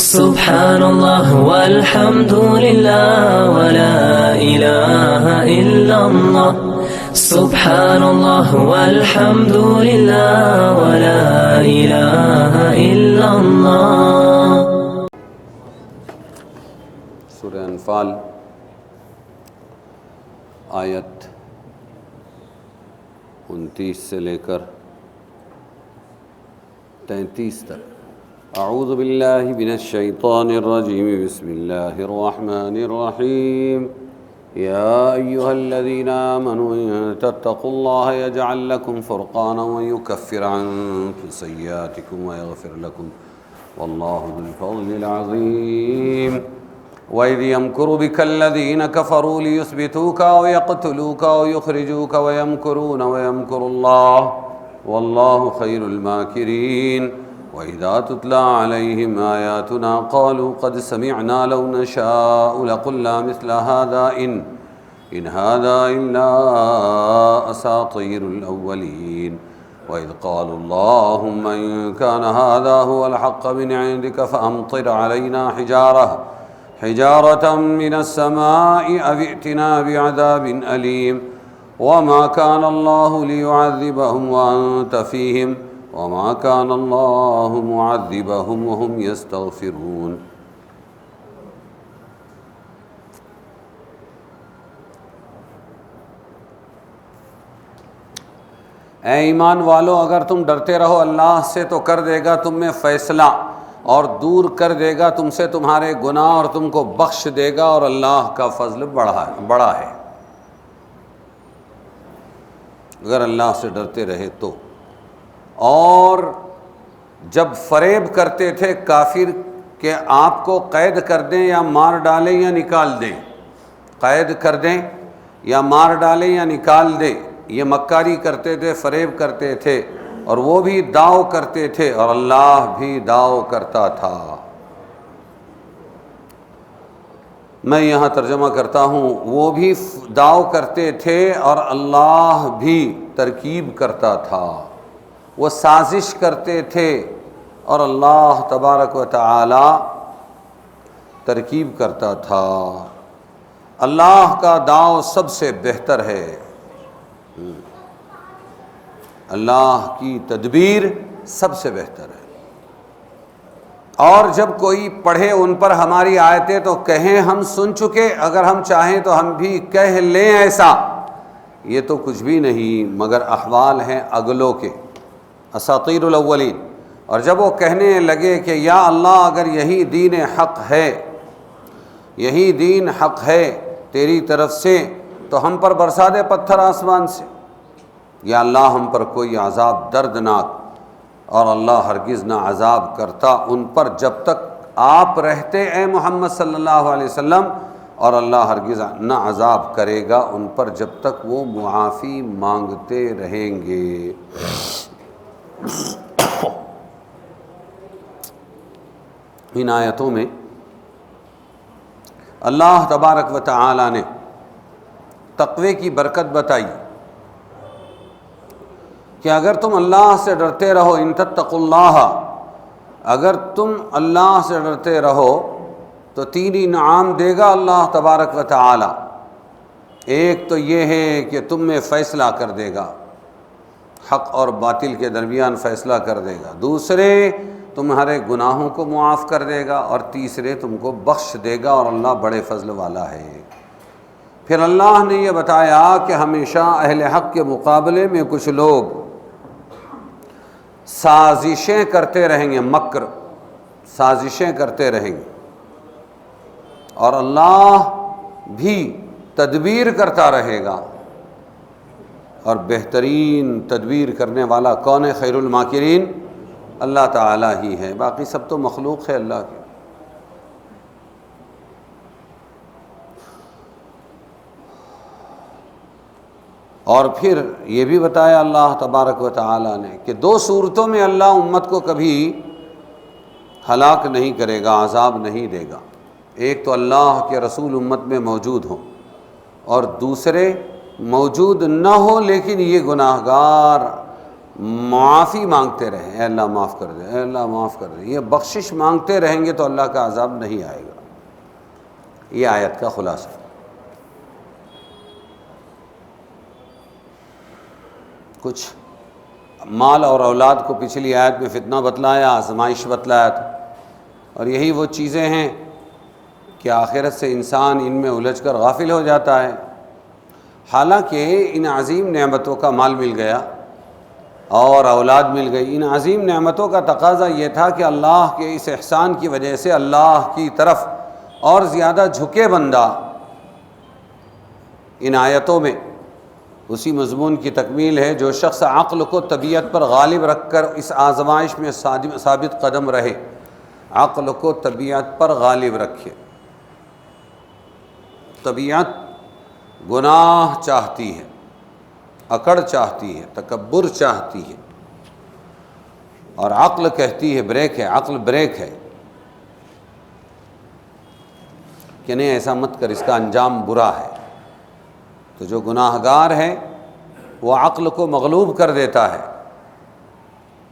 سبحان اللہ والحمد للہ ولا الہ الا اللہ سبحان اللہ والحمد للہ ولا الہ الا اللہ۔ سورہ انفال آیت 29 سے لے کر 33 تک۔ اعوذ باللہ من الشیطان الرجیم، بسم اللہ الرحمن الرحیم۔ یا ایہا الذین آمنوا ان تتقوا اللہ یجعل لکم فرقانا ویکفر عنکم سیئاتکم ویغفر لکم واللہ ذو الفضل العظیم۔ وَإِذْ يَمْكُرُ بِكَ الَّذِينَ كَفَرُوا لِيُثْبِتُوكَ أَوْ يَقْتُلُوكَ أَوْ يُخْرِجُوكَ وَيَمْكُرُونَ وَيَمْكُرُ اللَّهُ وَاللَّهُ خَيْرُ الْمَاكِرِينَ۔ وَإِذَا تُتْلَى عَلَيْهِمْ آيَاتُنَا قَالُوا قَدْ سَمِعْنَا لَوْ نَشَاءُ لَقُلْنَا مِثْلَ هَذَا إِنْ هَذَا إِلَّا أَسَاطِيرُ الْأَوَّلِينَ۔ وَإِذْ قَالُوا اللَّهُمَّ إِنْ كَانَ هَذَا هُوَ الْحَقَّ مِنْ عِنْدِكَ فَأَمْطِرْ عَلَيْنَا حجارة من السماء أو ائتنا بعذاب أليم۔ وما كان الله ليعذبهم وأنت فيهم وما كان الله معذبهم وهم يستغفرون۔ اے ایمان والو، اگر تم ڈرتے رہو اللہ سے تو کر دے گا تم میں فیصلہ اور دور کر دے گا تم سے تمہارے گناہ اور تم کو بخش دے گا، اور اللہ کا فضل بڑا ہے۔ اگر اللہ سے ڈرتے رہے تو۔ اور جب فریب کرتے تھے کافر کہ آپ کو قید کر دیں یا مار ڈالیں یا نکال دیں، قید کر دیں یا مار ڈالیں یا نکال دیں، یہ مکاری کرتے تھے، فریب کرتے تھے، اور وہ بھی داؤ کرتے تھے اور اللہ بھی داؤ کرتا تھا۔ میں یہاں ترجمہ کرتا ہوں، وہ بھی داؤ کرتے تھے اور اللہ بھی ترکیب کرتا تھا، وہ سازش کرتے تھے اور اللہ تبارک و تعالی ترکیب کرتا تھا۔ اللہ کا داؤ سب سے بہتر ہے، اللہ کی تدبیر سب سے بہتر ہے۔ اور جب کوئی پڑھے ان پر ہماری آیتیں تو کہیں ہم سن چکے، اگر ہم چاہیں تو ہم بھی کہہ لیں ایسا، یہ تو کچھ بھی نہیں مگر احوال ہیں اگلوں کے، اساطیر الاولین۔ اور جب وہ کہنے لگے کہ یا اللہ اگر یہی دین حق ہے، یہی دین حق ہے تیری طرف سے، تو ہم پر برسا دے پتھر آسمان سے، یا اللہ ہم پر کوئی عذاب دردناک۔ اور اللہ ہرگز نہ عذاب کرتا ان پر جب تک آپ رہتے اے محمد صلی اللہ علیہ وسلم، اور اللہ ہرگز نہ عذاب کرے گا ان پر جب تک وہ معافی مانگتے رہیں گے۔ ان آیتوں میں اللہ تبارک و تعالی نے تقوی کی برکت بتائی کہ اگر تم اللہ سے ڈرتے رہو، ان تتقوا اللہ، اگر تم اللہ سے ڈرتے رہو تو 3 انعام دے گا اللہ تبارک و تعالی۔ ایک تو یہ ہے کہ تم میں فیصلہ کر دے گا، حق اور باطل کے درمیان فیصلہ کر دے گا۔ دوسرے تمہارے گناہوں کو معاف کر دے گا، اور تیسرے تم کو بخش دے گا، اور اللہ بڑے فضل والا ہے۔ پھر اللہ نے یہ بتایا کہ ہمیشہ اہل حق کے مقابلے میں کچھ لوگ سازشیں کرتے رہیں گے، مکر، سازشیں کرتے رہیں گے، اور اللہ بھی تدبیر کرتا رہے گا۔ اور بہترین تدبیر کرنے والا کون ہے؟ خیر الماکرین، اللہ تعالی ہی ہے، باقی سب تو مخلوق ہے اللہ کی۔ اور پھر یہ بھی بتایا اللہ تبارک و تعالی نے کہ 2 صورتوں میں اللہ امت کو کبھی ہلاک نہیں کرے گا، عذاب نہیں دے گا۔ ایک تو اللہ کے رسول امت میں موجود ہوں، اور دوسرے موجود نہ ہو لیکن یہ گناہگار معافی مانگتے رہیں، اے اللہ معاف کر دے، اے اللہ معاف کر دے، یہ بخشش مانگتے رہیں گے تو اللہ کا عذاب نہیں آئے گا۔ یہ آیت کا خلاصہ۔ کچھ مال اور اولاد کو پچھلی آیت میں فتنہ بتلایا، آزمائش بتلایا تھا، اور یہی وہ چیزیں ہیں کہ آخرت سے انسان ان میں الجھ کر غافل ہو جاتا ہے۔ حالانکہ ان عظیم نعمتوں کا مال مل گیا اور اولاد مل گئی، ان عظیم نعمتوں کا تقاضا یہ تھا کہ اللہ کے اس احسان کی وجہ سے اللہ کی طرف اور زیادہ جھکے بندہ۔ ان آیتوں میں اسی مضمون کی تکمیل ہے، جو شخص عقل کو طبیعت پر غالب رکھ کر اس آزمائش میں ثابت قدم رہے، عقل کو طبیعت پر غالب رکھے۔ طبیعت گناہ چاہتی ہے، اکڑ چاہتی ہے، تکبر چاہتی ہے، اور عقل کہتی ہے بریک ہے، عقل بریک ہے کہ نہیں ایسا مت کر، اس کا انجام برا ہے۔ تو جو گناہ گار ہے وہ عقل کو مغلوب کر دیتا ہے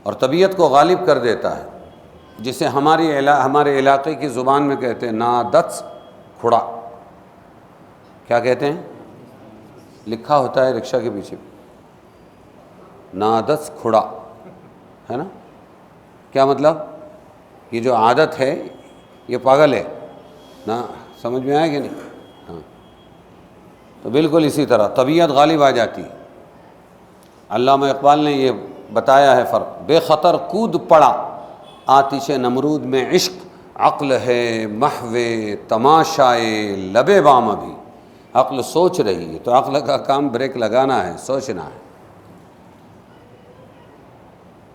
اور طبیعت کو غالب کر دیتا ہے، جسے ہمارے علاقے کی زبان میں کہتے ہیں نادس کھڑا۔ کیا کہتے ہیں؟ لکھا ہوتا ہے رکشہ کے پیچھے، نادس کھڑا، ہے نا؟ کیا مطلب؟ یہ جو عادت ہے یہ پاگل ہے نا، سمجھ میں آئے کہ نہیں؟ ہاں، تو بالکل اسی طرح طبیعت غالب آ جاتی ہے۔ علامہ اقبال نے یہ بتایا ہے فرق، بے خطر کود پڑا آتش نمرود میں عشق، عقل ہے محو تماشائے لب بام ابھی۔ عقل سوچ رہی ہے تو عقل کا کام بریک لگانا ہے، سوچنا ہے۔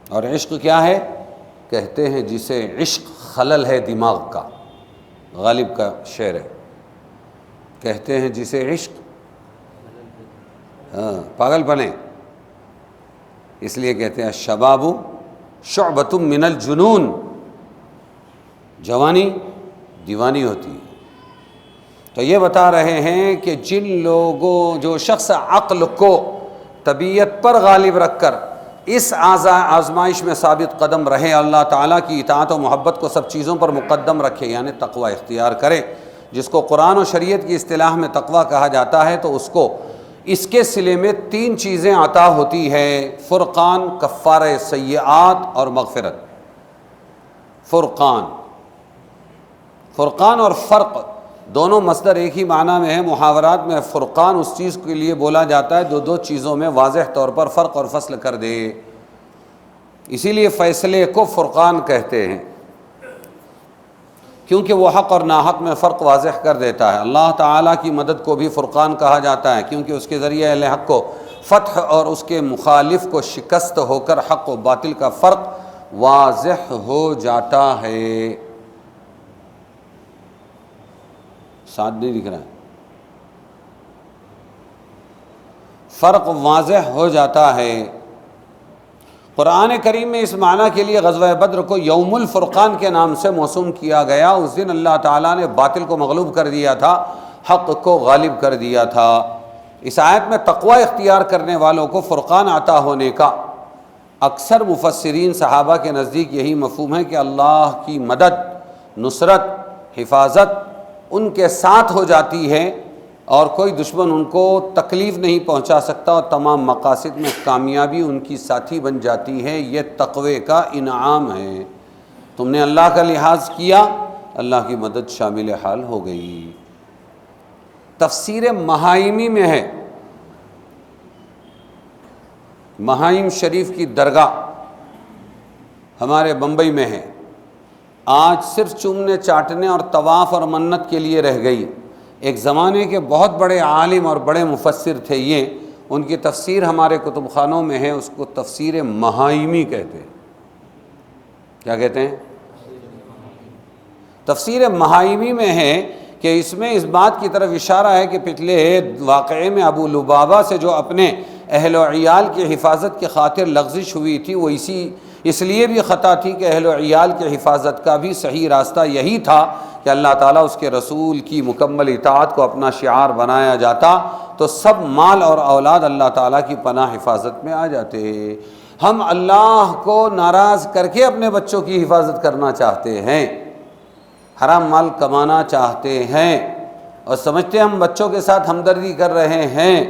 اور عشق کیا ہے؟ کہتے ہیں جسے عشق خلل ہے دماغ کا، غالب کا شعر ہے، کہتے ہیں جسے عشق پاگل بنے، اس لیے کہتے ہیں الشباب شعبۃ من الجنون، جوانی دیوانی ہوتی ہے۔ تو یہ بتا رہے ہیں کہ جو شخص عقل کو طبیعت پر غالب رکھ کر اس آزمائش میں ثابت قدم رہے، اللہ تعالیٰ کی اطاعت و محبت کو سب چیزوں پر مقدم رکھے، یعنی تقوی اختیار کرے، جس کو قرآن و شریعت کی اصطلاح میں تقوی کہا جاتا ہے، تو اس کو اس کے صلے میں 3 چیزیں عطا ہوتی ہے: فرقان، کفارہ سیئات اور مغفرت۔ فرقان اور فرق دونوں مصدر ایک ہی معنی میں ہے۔ محاورات میں فرقان اس چیز کے لیے بولا جاتا ہے دو چیزوں میں واضح طور پر فرق اور فصل کر دے، اسی لیے فیصلے کو فرقان کہتے ہیں، کیونکہ وہ حق اور ناحق میں فرق واضح کر دیتا ہے۔ اللہ تعالیٰ کی مدد کو بھی فرقان کہا جاتا ہے، کیونکہ اس کے ذریعے اہل حق کو فتح اور اس کے مخالف کو شکست ہو کر حق و باطل کا فرق واضح ہو جاتا ہے۔ ساتھ نہیں دکھ رہا ہے، فرق واضح ہو جاتا ہے۔ قرآن کریم میں اس معنی کے لیے غزوہ بدر کو یوم الفرقان کے نام سے موسوم کیا گیا۔ اس دن اللہ تعالیٰ نے باطل کو مغلوب کر دیا تھا، حق کو غالب کر دیا تھا۔ اس آیت میں تقوی اختیار کرنے والوں کو فرقان عطا ہونے کا اکثر مفسرین صحابہ کے نزدیک یہی مفہوم ہے کہ اللہ کی مدد، نصرت، حفاظت ان کے ساتھ ہو جاتی ہے اور کوئی دشمن ان کو تکلیف نہیں پہنچا سکتا، اور تمام مقاصد میں کامیابی ان کی ساتھی بن جاتی ہے۔ یہ تقوی کا انعام ہے۔ تم نے اللہ کا لحاظ کیا، اللہ کی مدد شامل حال ہو گئی۔ تفسیر مہائمی میں ہے، مہائم شریف کی درگاہ ہمارے بمبئی میں ہے، آج صرف چومنے چاٹنے اور طواف اور منت کے لیے رہ گئی۔ ایک زمانے کے بہت بڑے عالم اور بڑے مفسر تھے یہ، ان کی تفسیر ہمارے کتب خانوں میں ہے، اس کو تفسیر مہائمی کہتے ہیں۔ کیا کہتے ہیں؟ تفسیر مہائمی میں ہے کہ اس میں اس بات کی طرف اشارہ ہے کہ پچھلے واقعے میں ابو لبابہ سے جو اپنے اہل و عیال کی حفاظت کی خاطر لغزش ہوئی تھی، وہ اس لیے بھی خطا تھی کہ اہل و عیال کی حفاظت کا بھی صحیح راستہ یہی تھا کہ اللہ تعالیٰ اس کے رسول کی مکمل اطاعت کو اپنا شعار بنایا جاتا تو سب مال اور اولاد اللہ تعالیٰ کی پناہ حفاظت میں آ جاتے۔ ہم اللہ کو ناراض کر کے اپنے بچوں کی حفاظت کرنا چاہتے ہیں، حرام مال کمانا چاہتے ہیں اور سمجھتے ہیں ہم بچوں کے ساتھ ہمدردی کر رہے ہیں۔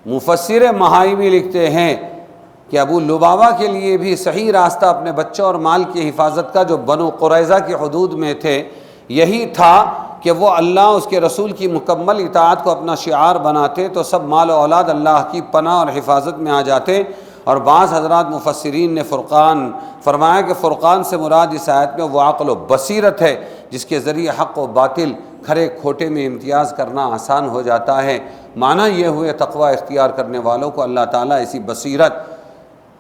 مفسر محایمی لکھتے ہیں کہ ابو لبابہ کے لیے بھی صحیح راستہ اپنے بچوں اور مال کی حفاظت کا جو بنو قریظہ کی حدود میں تھے یہی تھا کہ وہ اللہ اس کے رسول کی مکمل اطاعت کو اپنا شعار بناتے تو سب مال و اولاد اللہ کی پناہ اور حفاظت میں آ جاتے۔ اور بعض حضرات مفسرین نے فرقان فرمایا کہ فرقان سے مراد اس آیت میں وہ عقل و بصیرت ہے جس کے ذریعے حق و باطل کھرے کھوٹے میں امتیاز کرنا آسان ہو جاتا ہے۔ معنی یہ ہوئے تقوی اختیار کرنے والوں کو اللہ تعالیٰ ایسی بصیرت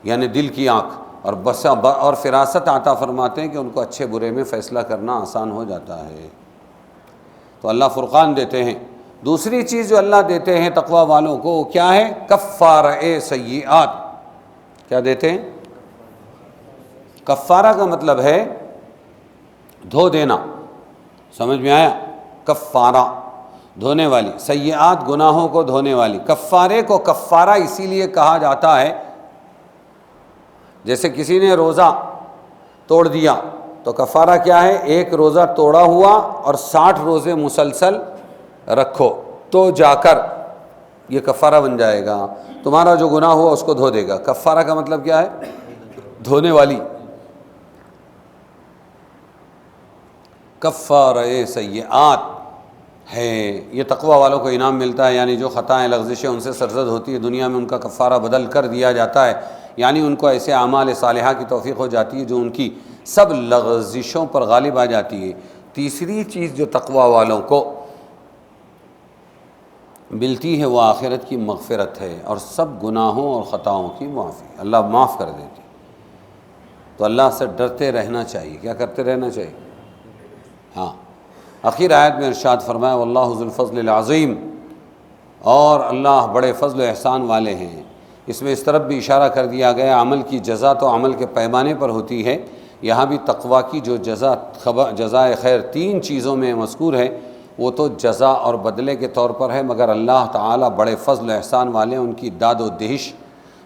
یعنی دل کی آنکھ اور فراست عطا فرماتے ہیں کہ ان کو اچھے برے میں فیصلہ کرنا آسان ہو جاتا ہے۔ تو اللہ فرقان دیتے ہیں۔ دوسری چیز جو اللہ دیتے ہیں تقوی والوں کو کیا ہے؟ کفارہ سیئات۔ کیا دیتے ہیں؟ کفارہ کا مطلب ہے دھو دینا، سمجھ میں آیا؟ کفارہ دھونے والی، سیئات گناہوں کو دھونے والی۔ کفارے کو کفارہ اسی لیے کہا جاتا ہے جیسے کسی نے روزہ توڑ دیا تو کفارہ کیا ہے؟ ایک روزہ توڑا ہوا اور 60 روزے مسلسل رکھو تو جا کر یہ کفارہ بن جائے گا، تمہارا جو گناہ ہوا اس کو دھو دے گا۔ کفارہ کا مطلب کیا ہے؟ دھونے والی۔ کفارہ سیئات ہے، یہ تقوی والوں کو انعام ملتا ہے، یعنی جو خطائیں لغزشیں ان سے سرزد ہوتی ہے دنیا میں ان کا کفارہ بدل کر دیا جاتا ہے، یعنی ان کو ایسے اعمال صالحہ کی توفیق ہو جاتی ہے جو ان کی سب لغزشوں پر غالب آ جاتی ہے۔ تیسری چیز جو تقوی والوں کو ملتی ہے وہ آخرت کی مغفرت ہے اور سب گناہوں اور خطاؤں کی معافی، اللہ معاف کر دیتی۔ تو اللہ سے ڈرتے رہنا چاہیے۔ کیا کرتے رہنا چاہیے؟ ہاں، آخر آیت میں ارشاد فرمایا واللہ ذو الفضل العظیم، اور اللہ بڑے فضل و احسان والے ہیں۔ اس میں اس طرف بھی اشارہ کر دیا گیا عمل کی جزا تو عمل کے پیمانے پر ہوتی ہے، یہاں بھی تقوی کی جو جزائے خیر 3 چیزوں میں مذکور ہے وہ تو جزا اور بدلے کے طور پر ہے، مگر اللہ تعالیٰ بڑے فضل و احسان والے، ان کی داد و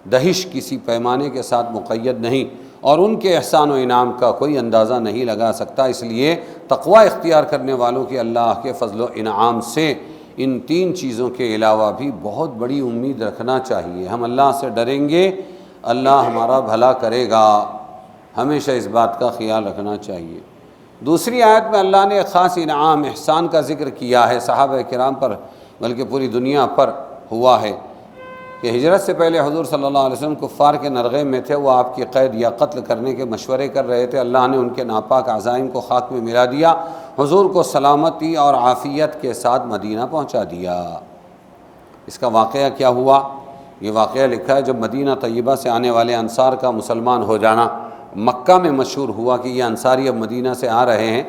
دہش کسی پیمانے کے ساتھ مقید نہیں اور ان کے احسان و انعام کا کوئی اندازہ نہیں لگا سکتا۔ اس لیے تقوی اختیار کرنے والوں کی اللہ کے فضل و انعام سے ان 3 چیزوں کے علاوہ بھی بہت بڑی امید رکھنا چاہیے۔ ہم اللہ سے ڈریں گے، اللہ ہمارا بھلا کرے گا، ہمیشہ اس بات کا خیال رکھنا چاہیے۔ دوسری آیت میں اللہ نے ایک خاص انعام احسان کا ذکر کیا ہے صحابہ کرام پر، بلکہ پوری دنیا پر ہوا ہے کہ ہجرت سے پہلے حضور صلی اللہ علیہ وسلم کفار کے نرغے میں تھے، وہ آپ کی قید یا قتل کرنے کے مشورے کر رہے تھے، اللہ نے ان کے ناپاک عزائم کو خاک میں ملا دیا، حضور کو سلامتی اور عافیت کے ساتھ مدینہ پہنچا دیا۔ اس کا واقعہ کیا ہوا؟ یہ واقعہ لکھا ہے جب مدینہ طیبہ سے آنے والے انصار کا مسلمان ہو جانا مکہ میں مشہور ہوا کہ یہ انصاری اب مدینہ سے آ رہے ہیں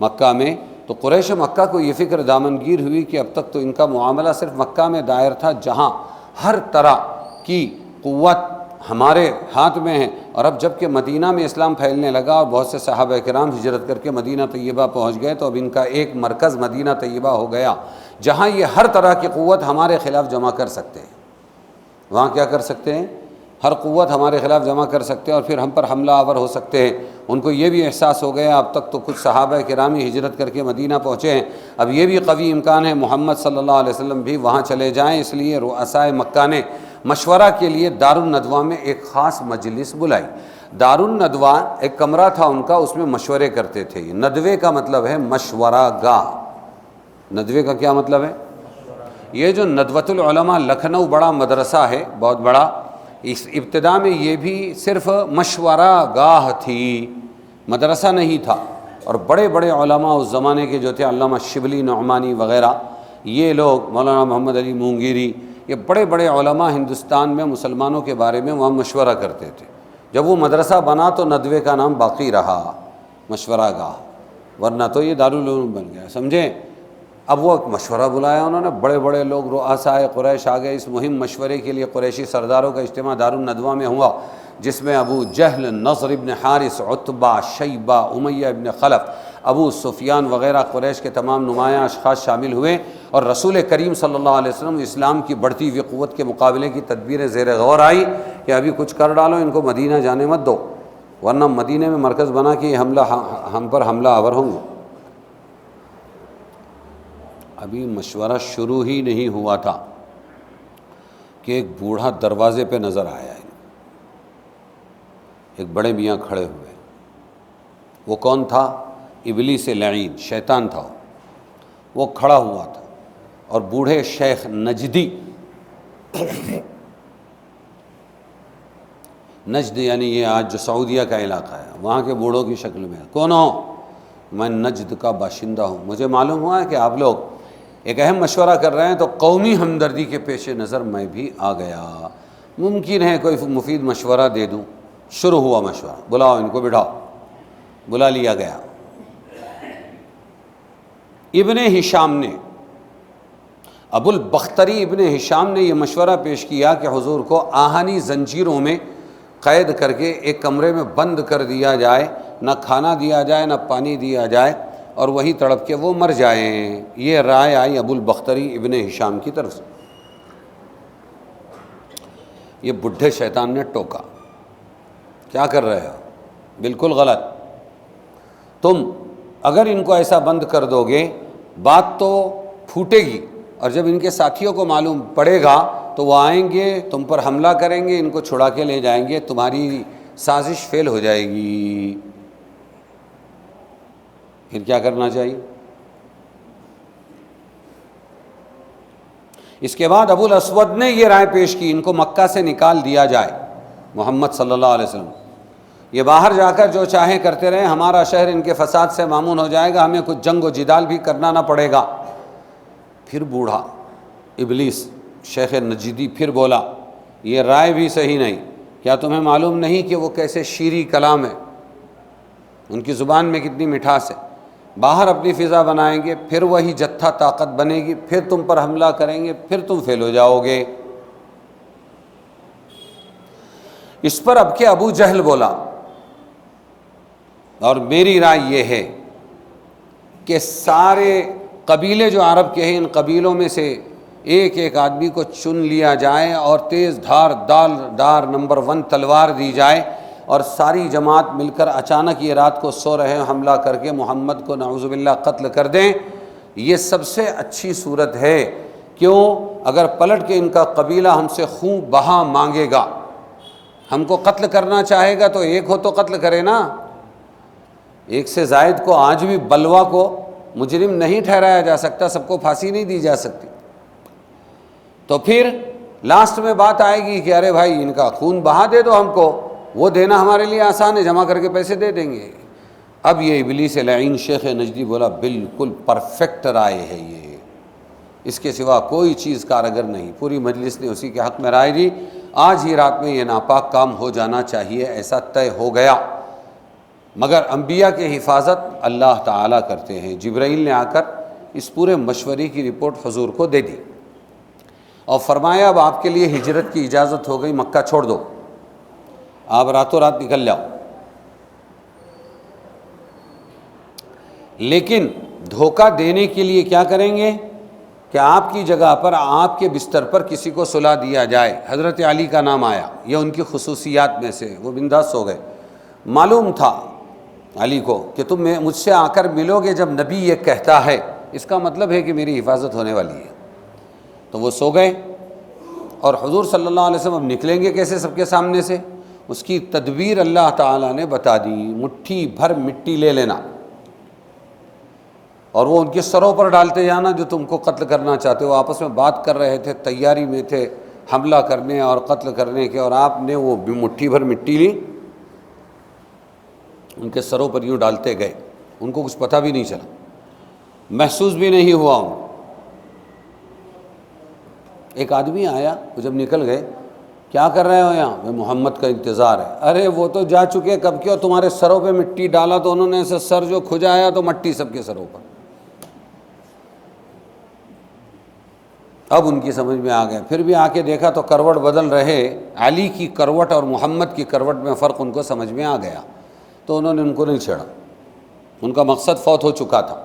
مکہ میں، تو قریش مکہ کو یہ فکر دامنگیر ہوئی کہ اب تک تو ان کا معاملہ صرف مکہ میں دائر تھا جہاں ہر طرح کی قوت ہمارے ہاتھ میں ہے، اور اب جب کہ مدینہ میں اسلام پھیلنے لگا اور بہت سے صحابہ کرام ہجرت کر کے مدینہ طیبہ پہنچ گئے تو اب ان کا ایک مرکز مدینہ طیبہ ہو گیا جہاں یہ ہر طرح کی قوت ہمارے خلاف جمع کر سکتے ہیں۔ وہاں کیا کر سکتے ہیں؟ ہر قوت ہمارے خلاف جمع کر سکتے ہیں اور پھر ہم پر حملہ آور ہو سکتے ہیں۔ ان کو یہ بھی احساس ہو گیا اب تک تو کچھ صحابہ کرامی ہجرت کر کے مدینہ پہنچے ہیں، اب یہ بھی قوی امکان ہے محمد صلی اللہ علیہ وسلم بھی وہاں چلے جائیں، اس لیے رؤسائے مکہ نے مشورہ کے لیے دارالندوہ میں ایک خاص مجلس بلائی۔ دارالندوہ ایک کمرہ تھا ان کا، اس میں مشورے کرتے تھے۔ ندوے کا مطلب ہے مشورہ گاہ۔ ندوے کا کیا مطلب ہے؟ یہ جو ندوۃ العلماء لکھنؤ بڑا مدرسہ ہے، بہت بڑا، اس ابتدا میں یہ بھی صرف مشورہ گاہ تھی، مدرسہ نہیں تھا، اور بڑے بڑے علماء اس زمانے کے جو تھے علامہ شبلی نعمانی وغیرہ، یہ لوگ مولانا محمد علی مونگیری، یہ بڑے بڑے علماء ہندوستان میں مسلمانوں کے بارے میں وہاں مشورہ کرتے تھے۔ جب وہ مدرسہ بنا تو ندوے کا نام باقی رہا، مشورہ گاہ، ورنہ تو یہ دارالعلوم بن گیا، سمجھیں۔ اب وہ مشورہ بلایا انہوں نے، بڑے بڑے لوگ رؤسائے قریش آ گئے، اس مہم مشورے کے لیے قریشی سرداروں کا اجتماع دارالندوہ میں ہوا، جس میں ابو جہل، نضر ابن حارث، عتبہ، شیبہ، امیہ ابن خلف، ابو سفیان وغیرہ قریش کے تمام نمایاں اشخاص شامل ہوئے، اور رسول کریم صلی اللہ علیہ وسلم اسلام کی بڑھتی ہوئی قوت کے مقابلے کی تدبیریں زیر غور آئی کہ ابھی کچھ کر ڈالو، ان کو مدینہ جانے مت دو، ورنہ مدینہ میں مرکز بنا کے ہم پر حملہ آور ہوں گے۔ ابھی مشورہ شروع ہی نہیں ہوا تھا کہ ایک بوڑھا دروازے پہ نظر آیا، ایک بڑے میاں کھڑے ہوئے۔ وہ کون تھا؟ ابلیس لعین، شیطان تھا۔ وہ کھڑا ہوا تھا اور بوڑھے شیخ نجدی، نجد یعنی یہ آج جو سعودیہ کا علاقہ ہے، وہاں کے بوڑھوں کی شکل میں، کون ہو؟ میں نجد کا باشندہ ہوں، مجھے معلوم ہوا ہے کہ آپ لوگ ایک اہم مشورہ کر رہے ہیں، تو قومی ہمدردی کے پیش نظر میں بھی آ گیا، ممکن ہے کوئی مفید مشورہ دے دوں۔ شروع ہوا مشورہ، بلاؤ ان کو، بٹھاؤ۔ بلا لیا گیا۔ ابن ہشام نے، ابو البختری ابن ہشام نے یہ مشورہ پیش کیا کہ حضور کو آہنی زنجیروں میں قید کر کے ایک کمرے میں بند کر دیا جائے، نہ کھانا دیا جائے نہ پانی دیا جائے، اور وہی تڑپ کے وہ مر جائیں۔ یہ رائے آئی ابو البختری ابن ہشام کی طرف سے۔ یہ بڈھے شیطان نے ٹوکا، کیا کر رہے ہو؟ بالکل غلط، تم اگر ان کو ایسا بند کر دو گے بات تو پھوٹے گی، اور جب ان کے ساتھیوں کو معلوم پڑے گا تو وہ آئیں گے، تم پر حملہ کریں گے، ان کو چھڑا کے لے جائیں گے، تمہاری سازش فیل ہو جائے گی۔ پھر کیا کرنا چاہیے؟ اس کے بعد ابو الاسود نے یہ رائے پیش کی، ان کو مکہ سے نکال دیا جائے۔ محمد صلی اللہ علیہ وسلم یہ باہر جا کر جو چاہیں کرتے رہیں، ہمارا شہر ان کے فساد سے مامون ہو جائے گا، ہمیں کچھ جنگ و جدال بھی کرنا نہ پڑے گا۔ پھر بوڑھا ابلیس شیخ نجدی پھر بولا، یہ رائے بھی صحیح نہیں، کیا تمہیں معلوم نہیں کہ وہ کیسے شیریں کلام ہے، ان کی زبان میں کتنی مٹھاس ہے؟ باہر اپنی فضا بنائیں گے، پھر وہی جتھا طاقت بنے گی، پھر تم پر حملہ کریں گے، پھر تم فیل ہو جاؤ گے۔ اس پر اب کے ابو جہل بولا، اور میری رائے یہ ہے کہ سارے قبیلے جو عرب کے ہیں، ان قبیلوں میں سے ایک ایک آدمی کو چن لیا جائے اور تیز دار نمبر 1 تلوار دی جائے، اور ساری جماعت مل کر اچانک یہ رات کو سو رہے حملہ کر کے محمد کو نعوذ باللہ قتل کر دیں۔ یہ سب سے اچھی صورت ہے۔ کیوں؟ اگر پلٹ کے ان کا قبیلہ ہم سے خون بہا مانگے گا، ہم کو قتل کرنا چاہے گا، تو ایک ہو تو قتل کرے نا، ایک سے زائد کو آج بھی بلوا کو مجرم نہیں ٹھہرایا جا سکتا، سب کو پھانسی نہیں دی جا سکتی۔ تو پھر لاسٹ میں بات آئے گی کہ ارے بھائی ان کا خون بہا دے دو ہم کو، وہ دینا ہمارے لیے آسان ہے، جمع کر کے پیسے دے دیں گے۔ اب یہ ابلیس لعین شیخ نجدی بولا، بالکل پرفیکٹ رائے ہے یہ، اس کے سوا کوئی چیز کارگر نہیں۔ پوری مجلس نے اسی کے حق میں رائے دی، آج ہی رات میں یہ ناپاک کام ہو جانا چاہیے، ایسا طے ہو گیا۔ مگر انبیاء کی حفاظت اللہ تعالیٰ کرتے ہیں۔ جبرائیل نے آ کر اس پورے مشورے کی رپورٹ حضور کو دے دی اور فرمایا اب آپ کے لیے ہجرت کی اجازت ہو گئی، مکہ چھوڑ دو، آپ راتوں رات نکل جاؤ۔ لیکن دھوکہ دینے کے لیے کیا کریں گے کہ آپ کی جگہ پر، آپ کے بستر پر کسی کو سلا دیا جائے۔ حضرت علی کا نام آیا، یہ ان کی خصوصیات میں سے، وہ بنداس ہو گئے۔ معلوم تھا علی کو کہ تم مجھ سے آ کر ملو گے جب نبی یہ کہتا ہے، اس کا مطلب ہے کہ میری حفاظت ہونے والی ہے۔ تو وہ سو گئے، اور حضور صلی اللہ علیہ وسلم اب نکلیں گے کیسے سب کے سامنے سے؟ اس کی تدبیر اللہ تعالیٰ نے بتا دی۔ مٹھی بھر مٹی لے لینا اور وہ ان کے سروں پر ڈالتے جانا جو تم کو قتل کرنا چاہتے ہو۔ آپس میں بات کر رہے تھے، تیاری میں تھے حملہ کرنے اور قتل کرنے کے، اور آپ نے وہ مٹھی بھر مٹی لی، ان کے سروں پر یوں ڈالتے گئے۔ ان کو کچھ پتہ بھی نہیں چلا، محسوس بھی نہیں ہوا ان کو۔ ایک آدمی آیا، وہ جب نکل گئے، کیا کر رہے ہو یہاں؟ میں محمد کا انتظار ہے۔ ارے وہ تو جا چکے کب کے، اور تمہارے سروں پہ مٹی ڈالا تو انہوں نے ایسے سر جو کھجایا تو مٹی سب کے سروں پر۔ اب ان کی سمجھ میں آ گیا، پھر بھی آ کے دیکھا تو کروٹ بدل رہے، علی کی کروٹ اور محمد کی کروٹ میں فرق ان کو سمجھ میں آ گیا، تو انہوں نے ان کو نہیں چھیڑا، ان کا مقصد فوت ہو چکا تھا۔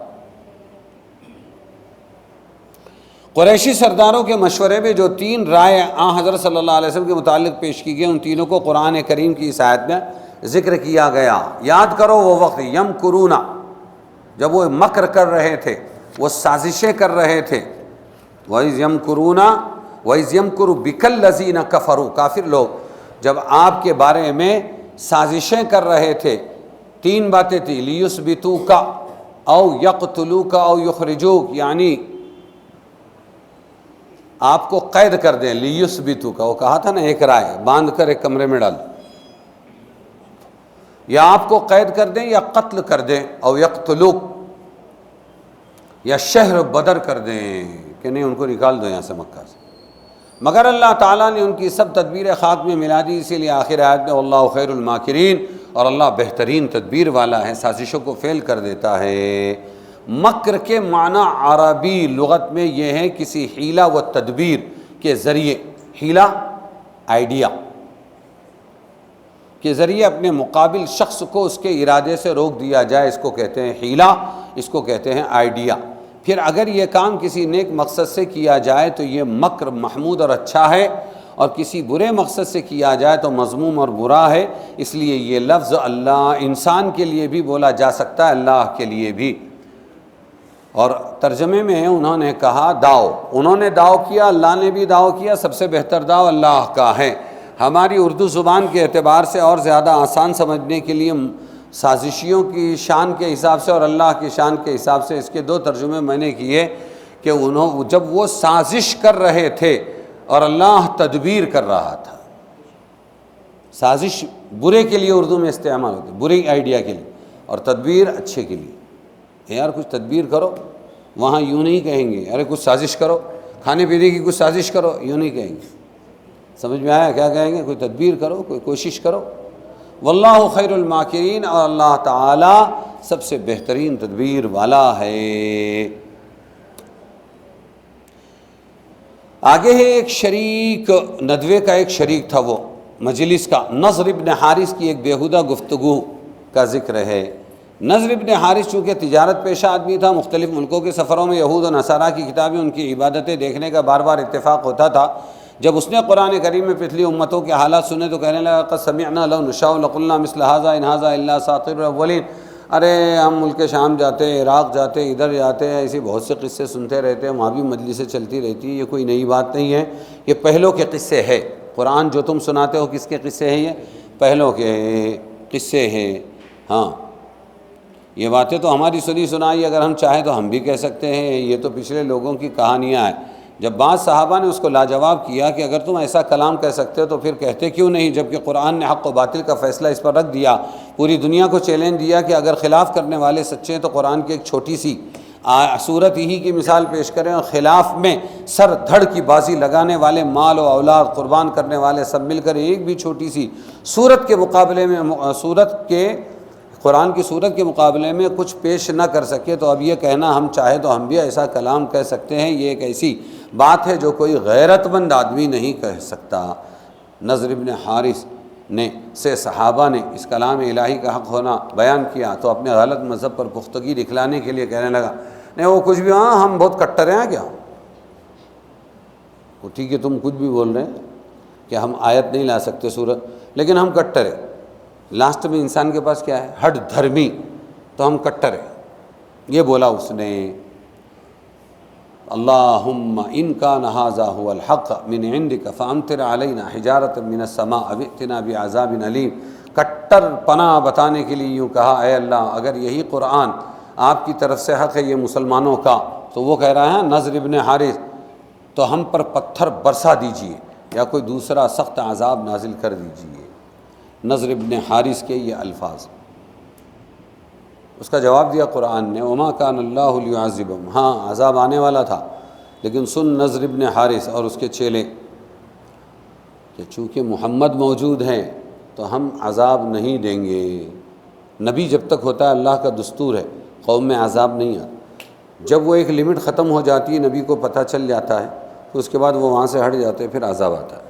قریشی سرداروں کے مشورے میں جو 3 رائے حضرت صلی اللہ علیہ وسلم کے متعلق پیش کی گئی، ان تینوں کو قرآن کریم کی اس آیت میں ذکر کیا گیا۔ یاد کرو وہ وقت یمکرون، جب وہ مکر کر رہے تھے، وہ سازشیں کر رہے تھے۔ وَإِذْ يَمْكُرُونَ وَإِذْ يَمْكُرُ بِكَ الَّذِينَ كَفَرُوا، کافر لوگ جب آپ کے بارے میں سازشیں کر رہے تھے، 3 باتیں تھیں، لِيُثْبِتُوكَ أَوْ يَقْتُلُوكَ أَوْ يُخْرِجُوكَ، یعنی آپ کو قید کر دیں۔ لِيُثْبِتُوكَ، وہ کہا تھا نا ایک رائے باندھ کر ایک کمرے میں ڈال، یا آپ کو قید کر دیں یا قتل کر دیں، او یقتلوک، یا شہر بدر کر دیں کہ نہیں ان کو نکال دو یہاں سے مکہ سے۔ مگر اللہ تعالیٰ نے ان کی سب تدبیر خاک میں ملا دی، اسی لیے آخر آیت میں اللہ خیر الماکرین، اور اللہ بہترین تدبیر والا ہے، سازشوں کو فیل کر دیتا ہے۔ مکر کے معنی عربی لغت میں یہ ہے کسی حیلہ و تدبیر کے ذریعے، حیلہ آئیڈیا کے ذریعے اپنے مقابل شخص کو اس کے ارادے سے روک دیا جائے، اس کو کہتے ہیں حیلہ، اس کو کہتے ہیں آئیڈیا۔ پھر اگر یہ کام کسی نیک مقصد سے کیا جائے تو یہ مکر محمود اور اچھا ہے، اور کسی برے مقصد سے کیا جائے تو مذموم اور برا ہے۔ اس لیے یہ لفظ اللہ انسان کے لیے بھی بولا جا سکتا ہے، اللہ کے لیے بھی۔ اور ترجمے میں انہوں نے کہا داؤ، انہوں نے داؤ کیا، اللہ نے بھی داؤ کیا، سب سے بہتر داؤ اللہ کا ہے۔ ہماری اردو زبان کے اعتبار سے اور زیادہ آسان سمجھنے کے لیے سازشیوں کی شان کے حساب سے اور اللہ کی شان کے حساب سے اس کے 2 ترجمے میں نے کیے کہ جب وہ سازش کر رہے تھے اور اللہ تدبیر کر رہا تھا۔ سازش برے کے لیے اردو میں استعمال ہوتی ہے، برے آئیڈیا کے لیے، اور تدبیر اچھے کے لیے۔ یار کچھ تدبیر کرو، وہاں یوں نہیں کہیں گے ارے کچھ سازش کرو، کھانے پینے کی کچھ سازش کرو، یوں نہیں کہیں گے۔ سمجھ میں آیا کیا کہیں گے؟ کوئی تدبیر کرو، کوئی کوشش کرو۔ واللہ خیر الماکرین، اور اللہ تعالی سب سے بہترین تدبیر والا ہے۔ آگے ہے ایک شریک، ندوے کا ایک شریک تھا وہ مجلس کا، نضر ابن حارث کی ایک بیہودہ گفتگو کا ذکر ہے۔ نضر ابن حارث چونکہ تجارت پیشہ آدمی تھا، مختلف ملکوں کے سفروں میں یہود و نصارہ کی کتابیں، ان کی عبادتیں دیکھنے کا بار بار اتفاق ہوتا تھا۔ جب اس نے قرآن کریم میں پچھلی امتوں کے حالات سنے تو کہنے لگا قد سمعنا لو نشاء لقلنا مثل هذا ان هذا الا اساطیر الاولین، ارے ہم ملک شام جاتے، عراق جاتے، ادھر جاتے ہیں، ایسی بہت سے قصے سنتے رہتے ہیں، وہاں بھی مجلسیں چلتی رہتی ہیں، یہ کوئی نئی بات نہیں ہے، یہ پہلوں کے قصے ہے۔ قرآن جو تم سناتے ہو کس کے قصے ہیں؟ یہ پہلوں کے قصے ہیں۔ ہاں یہ باتیں تو ہماری سنی سنائی، اگر ہم چاہیں تو ہم بھی کہہ سکتے ہیں یہ تو پچھلے لوگوں کی کہانیاں ہیں۔ جب بعض صحابہ نے اس کو لاجواب کیا کہ اگر تم ایسا کلام کہہ سکتے ہو تو پھر کہتے کیوں نہیں، جبکہ قرآن نے حق و باطل کا فیصلہ اس پر رکھ دیا، پوری دنیا کو چیلنج دیا کہ اگر خلاف کرنے والے سچے ہیں تو قرآن کی ایک چھوٹی سی صورت ہی کی مثال پیش کریں، اور خلاف میں سر دھڑ کی بازی لگانے والے، مال و اولاد قربان کرنے والے سب مل کر ایک بھی چھوٹی سی صورت کے مقابلے میں قرآن کی صورت کے مقابلے میں کچھ پیش نہ کر سکے، تو اب یہ کہنا ہم چاہے تو ہم بھی ایسا کلام کہہ سکتے ہیں، یہ ایک ایسی بات ہے جو کوئی غیرت مند آدمی نہیں کہہ سکتا۔ نضر ابن حارث سے صحابہ نے اس کلام الہی کا حق ہونا بیان کیا تو اپنے غلط مذہب پر پختگی دکھلانے کے لیے کہنے لگا نہیں وہ کچھ بھی، ہاں ہم بہت کٹر ہیں کیا؟ وہ ٹھیک ہے تم کچھ بھی بول رہے ہیں کہ ہم آیت نہیں لا سکتے سورت، لیکن ہم کٹر ہیں۔ لاسٹ میں انسان کے پاس کیا ہے؟ ہٹ دھرمی، تو ہم کٹر ہیں۔ یہ بولا اس نے اللہم ان کان ھذا ھو الحق من عندک فامطر علینا حجارۃ من السماء او ائتنا بعذاب علیم۔ کٹر پناہ بتانے کے لیے یوں کہا اے اللہ اگر یہی قرآن آپ کی طرف سے حق ہے یہ مسلمانوں کا، تو وہ کہہ رہا ہے نضر ابن حارث، تو ہم پر پتھر برسا دیجئے یا کوئی دوسرا سخت عذاب نازل کر دیجئے۔ نضر ابن حارث کے یہ الفاظ، اس کا جواب دیا قرآن نے وما کان اللہ لیعذبہم، ہاں عذاب آنے والا تھا، لیکن سن نضر ابن حارث اور اس کے چیلے کہ چونکہ محمد موجود ہیں تو ہم عذاب نہیں دیں گے۔ نبی جب تک ہوتا ہے اللہ کا دستور ہے قوم میں عذاب نہیں آتا، جب وہ ایک لمٹ ختم ہو جاتی ہے نبی کو پتہ چل جاتا ہے تو اس کے بعد وہ وہاں سے ہٹ جاتے ہیں، پھر عذاب آتا ہے۔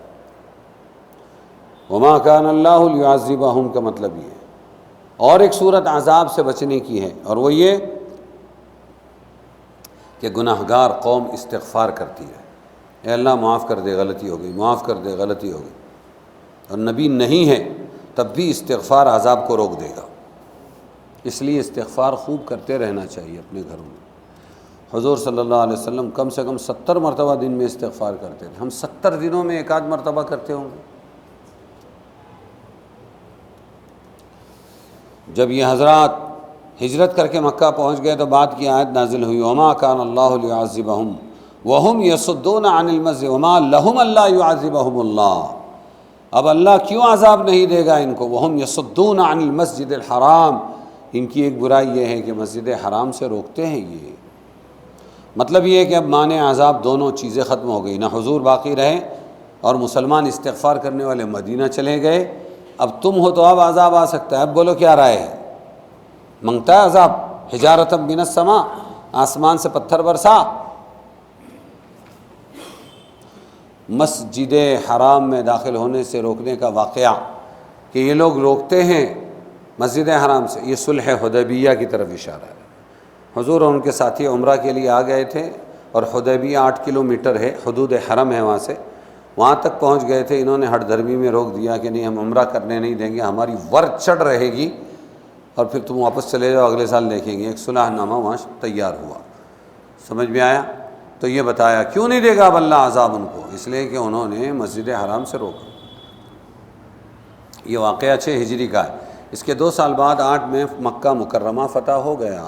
وما کان اللہ لیعذبہم کا مطلب یہ ہے اور ایک صورت عذاب سے بچنے کی ہے، اور وہ یہ کہ گناہگار قوم استغفار کرتی ہے، اے اللہ معاف کر دے غلطی ہو گئی، معاف کر دے غلطی ہو گئی، اور نبی نہیں ہے تب بھی استغفار عذاب کو روک دے گا۔ اس لیے استغفار خوب کرتے رہنا چاہیے اپنے گھروں میں۔ حضور صلی اللہ علیہ وسلم کم سے کم 70 مرتبہ دن میں استغفار کرتے تھے، ہم 70 دنوں میں ایک آدھ مرتبہ کرتے ہوں گے۔ جب یہ حضرات ہجرت کر کے مکہ پہنچ گئے تو بعد کی آیت نازل ہوئی، وما کان اللہ لیعذبہم وہم یصدون عن المسجد وما لہم اللہ یعذبہم اللہ، اب اللہ کیوں عذاب نہیں دے گا ان کو، وہم یصدون عن المسجد الحرام، ان کی ایک برائی یہ ہے کہ مسجد حرام سے روکتے ہیں۔ یہ مطلب یہ ہے کہ اب مانع عذاب دونوں چیزیں ختم ہو گئی، نہ حضور باقی رہے اور مسلمان استغفار کرنے والے مدینہ چلے گئے، اب تم ہو تو اب عذاب آ سکتا ہے۔ اب بولو کیا رائے ہے؟ منگتا ہے عذاب، حجارۃ من السماء، آسمان سے پتھر برسا۔ مسجد حرام میں داخل ہونے سے روکنے کا واقعہ کہ یہ لوگ روکتے ہیں مسجد حرام سے، یہ صلح حدیبیہ کی طرف اشارہ ہے۔ حضور اور ان کے ساتھی عمرہ کے لیے آ گئے تھے، اور حدیبیہ 8 کلومیٹر ہے، حدود حرم ہے، وہاں تک پہنچ گئے تھے۔ انہوں نے ہٹ دھرمی میں روک دیا کہ نہیں، ہم عمرہ کرنے نہیں دیں گے، ہماری ورد چڑھ رہے گی اور پھر تم واپس چلے جاؤ، اگلے سال دیکھیں گے۔ ایک صلح نامہ وہاں تیار ہوا، سمجھ میں آیا؟ تو یہ بتایا کیوں نہیں دے گا اب اللہ عذاب ان کو، اس لیے کہ انہوں نے مسجد حرام سے روکا۔ یہ واقعہ 6 ہجری کا ہے۔ اس کے 2 سال بعد 8 میں مکہ مکرمہ فتح ہو گیا۔